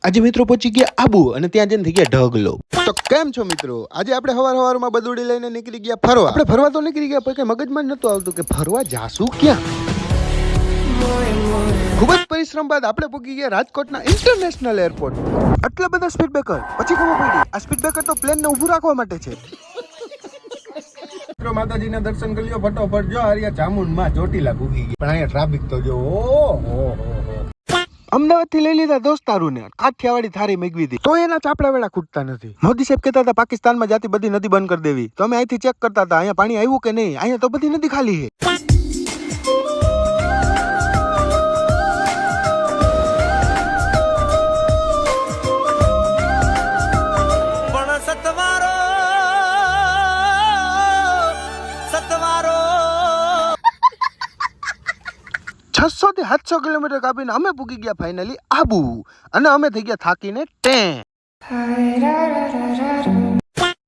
આજે મિત્રો પહોંચી ગયા આબુ અને ત્યાં જઈને થઈ ગયા ઢગલો. તો કેમ છો મિત્રો? આજે આપણે સવારમાં બદુડી લઈને નીકળી ગયા ફરવા. આપણે ફરવા તો નીકળી ગયા પણ કઈ મગજમાં નતું આવતું કે ફરવા જાશું ક્યાં. ખૂબ જ પરિશ્રમ બાદ આપણે પહોંચી ગયા રાજકોટના ઇન્ટરનેશનલ એરપોર્ટ. આટલા બધા સ્પીડ બ્રેકર પછી ખબર પડી આ સ્પીડ બ્રેકર તો પ્લેનને ઊભું રાખવા માટે છે. માતાજીના દર્શન કરી લ્યો ફટોફટ. જો હરિયા ચામુંડમાં ચોટીલા ભૂગી ગયા પણ અહીંયા ટ્રાફિક તો જો અમદાવાદ થી લઈ લીધા દોસ્તારું ને કાઠિયાવાડી થારી મેગવી હતી તો એના ચાપડા વેળા ખૂટતા નથી. મોદી સાહેબ કહેતા હતા પાકિસ્તાનમાં જાતી બધી નદી બંધ કરી દેવી તો અમે અહીંથી ચેક કરતા હતા અહીંયા પાણી આવ્યું કે નહીં. અહીંયા તો બધી નદી ખાલી છે. છસો થી 700 કિલોમીટર કાપીને અમે પૂગી ગયા ફાઇનલી આબુ અને અમે થઈ ગયા થાકીને ટેં.